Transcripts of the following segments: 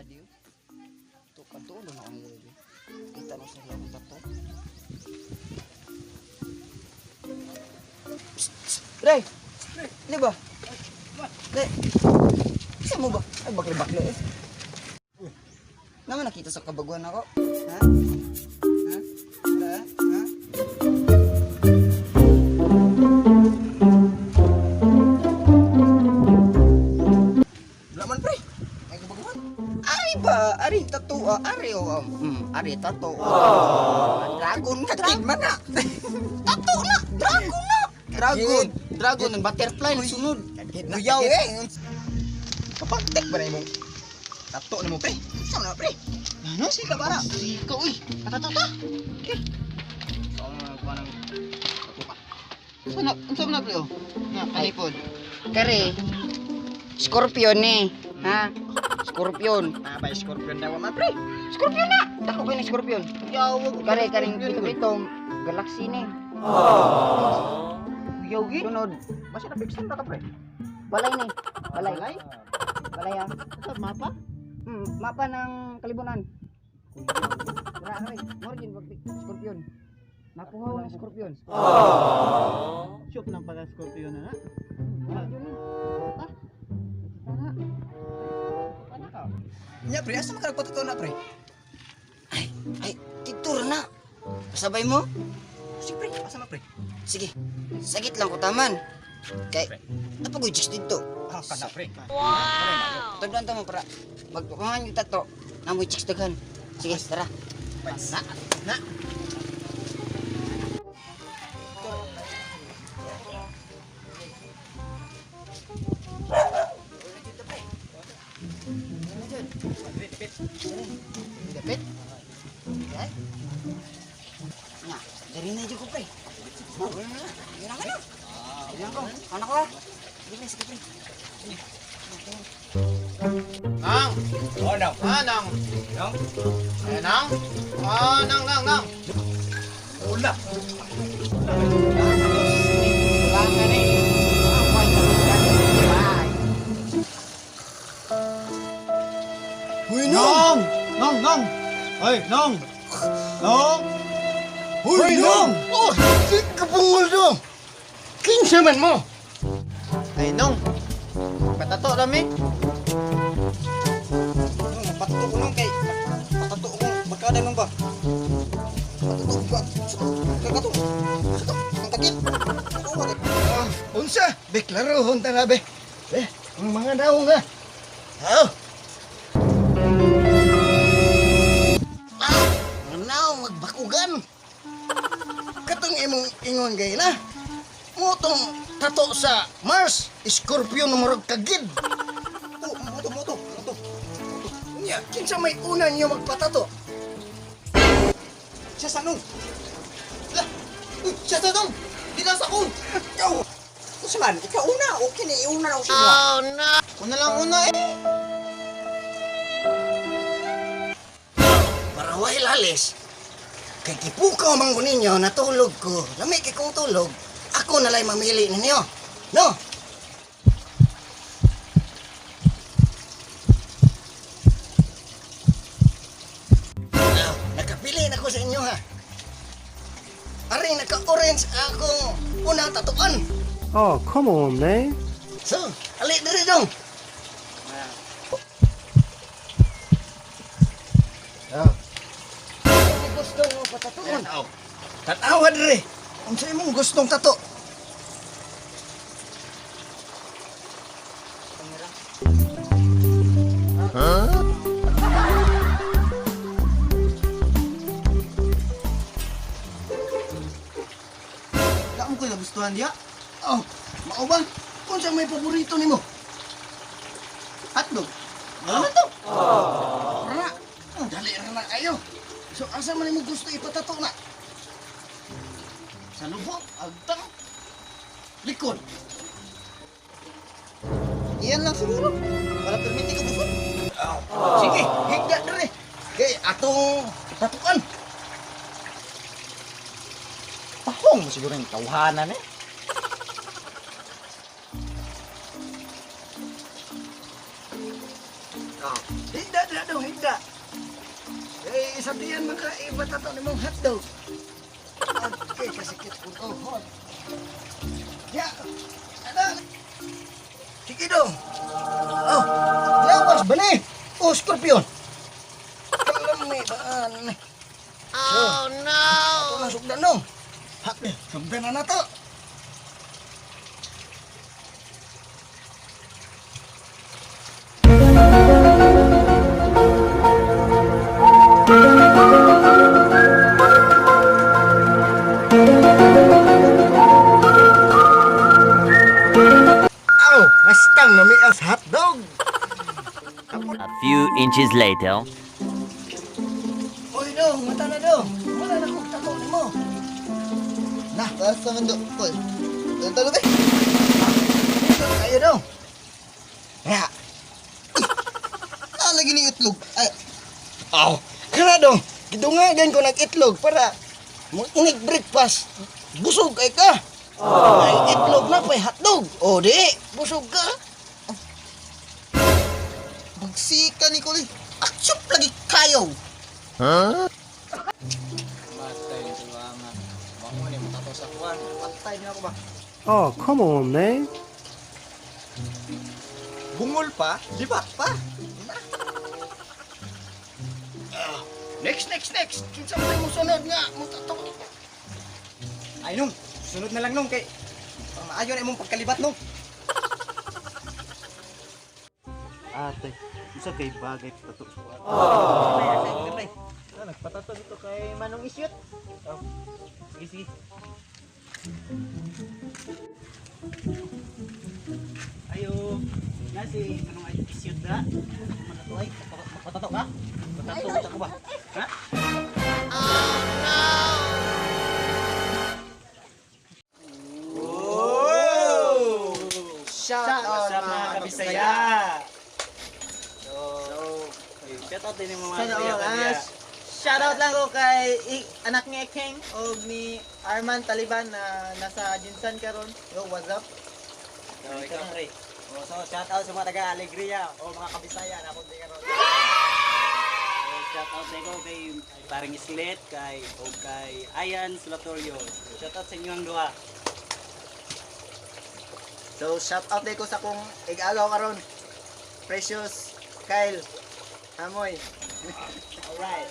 Diyo. Ito katulo na ang lady. Kita mo sa labong tato. Ray! Ini ba? Ray! Isa mo ba? Ay, bakli-bakli eh. Naman nakita sa kabaguan ako. Ha? Ha? Ha? Ha? Laman pre! Ay kabaguan? Ari ba? Ari tato. Ari Ari tato. Dragon ka man na. Tato na! Dragon na! Dragon and butterfly na sunod. Luyaw eh. Kapag tek ba na mo? Tato na mo pre. Saan na pre? Ano si kabara? Sika uy. Katato ta. Okay. Saan na kuha ng tato ka? Saan na pre oh? Na kalipod. Kare. Scorpion eh. Ha? Scorpion. Ah, ba scorpion daw man pre? Scorpion na. Tako kayo ng scorpion. Yaw, kare-karing dito galaxy ni. Yogi? Sunod. Basta na-fixan ka pre? Balay ni. Balay? Balay ah. Mapa? Mapa ng kalibunan. Wala ka rin. Morgan, scorpion. Nakuha ng scorpion. Shock ng pala-scorpion na na. Nya pre, asa makaragpatuto na pre? Ay, titur na. Kasabay mo? Sige pre, asa na pre? Sige, sagit lang ko taman. Kay, napagoy chicks dito. Ah, kada pre. Wow! Tagdan mo para magpukangan yung tato. Namoy chicks daghan. Sige, tara. Na. Dapit? Okay. Nah, dari na dyan ko pre. Gila ka na. Gila ko. Anak ko. Gila, sige pre. Nang! Oh, nang! Nang! Nang! Eh, nang! Nang! Ula! Wala ka na eh. Huy, Nong! Nong! Ay, Nong! Nong! Huy, Nong! Oh, si kapungol dong. Kinsa man mo? Ay, Nong! Patato rami. Patuto ko nung kay. Patuto ko. Magkada nung ba? Patuto ko ba? Kakato. Ang takit. Unsa? Beklaro honta na be. Ang mga daw nga. Oh. Now magbakugan. Katong imong ingon gay na. Motong tato sa Mars, Scorpio numero kagid. Moto. Nya, kinsa may una niyo magpatato? Siya sanong. Siya sa Nong! Di na sa ko! Ikaw. Kasi man, ikaw una. Okay na, iuna na ako sa inyo. Oh, no! Una lang una eh! Para wahil alis. Kay kipukaw man ko ninyo, natulog ko. Lamig kay kong tulog. Ako nalay mamili ninyo. No? Now, nakapili na ko sa inyo ha. Ari, naka-orange akong unang tatuan. Oh, come on, man. So, alik diri dong. Oh. Ano gusto mo patatuan? Tatawa diri. Kung sa imong gustong tato. Wala mo ko nagustuhan diya? Oh, mao ba? Kung sa may paborito nimo? Hotdog! Ano to? Rana. Oh, dali rana kayo. So, asa man mo gusto ipatato na? Sa lubot, agtang, likod. Iyan lang siguro. Para permiti ka busog. Sige, higda dere. Kay atong tatuan. Pahong mo siguro yung tawhanan eh. Higda na daw, higda. Eh, sabihan maka iba tato ni mong hotdog. Okay, kasikit ko to. Hot. Ya, ada. Sige dong. Oh, lawas ba ni? Oh, Scorpion. Kalami baan. Oh, no. Ito na sugdan no. Hak, sugdan na to. Aw, hastang namias hotdog. A few inches later. Oy dong, mata na dong. Wala na kong tato ni mo. Nah, basta man dong. Oy, tato ba? Ayo dong. Ya. Ah, lagi ni itlog. Ay. Aw, kana dong. Gidungagan ko nag-itlog para mo inig breakfast. Busog kay ka. Ay, itlog na pa'y hotdog. O, di. Busog ka. Magsika ni Kulit. Aksyop lagi kayo. Matay yung tuwanga. Bango ni mo tato sa kuwan. Patay niyo ako ba? Oh, come on, man. Bungol pa? Libat pa? Next. Kinsa mo sunod nga. Mo tato. Ay nung, sunod na lang nung kay maayo na imong pagkalibat nung. Ate, isa kay bagay tato. Nagpatato dito kay Manong Isyot. Oh, sige. Ayo, nasi Manong Isyot na. Matato ay, patato ka? Patato ka ba? Ha? Shout out mga kabisaya. Shout out din yung mga Shout out, kabisaya. Shoutout lang ko kay anak ni Ekeng o ni Arman Taliban na nasa Jinsan karon. Yo, what's up? So, ikaw pre. So, shout out sa mga taga Alegria o mga kabisaya na kung di ka ron. So, shout out sa ikaw kay paring Islet, kay Ayan Sulatorio. Shout out sa inyo ang duha. So, shoutout din ko sa kong igagaw karon. Precious Kyle Amoy. Alright.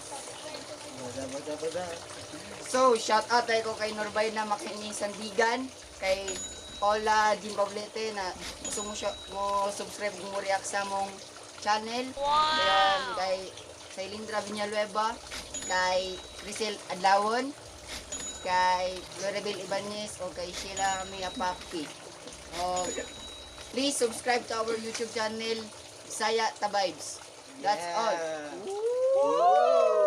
So, shout out tayo ko kay Norbay na makining Sandigan, kay Paula Dimbablete na gusto mo siya mo subscribe mo react sa mong channel. Ayan, kay Sailindra Villanueva, kay Crisel Adlawon, kay Lorebel Ibanez o kay Sheila Mia Papi. Please subscribe to our YouTube channel, Saya Tabibes. That's all. Woo!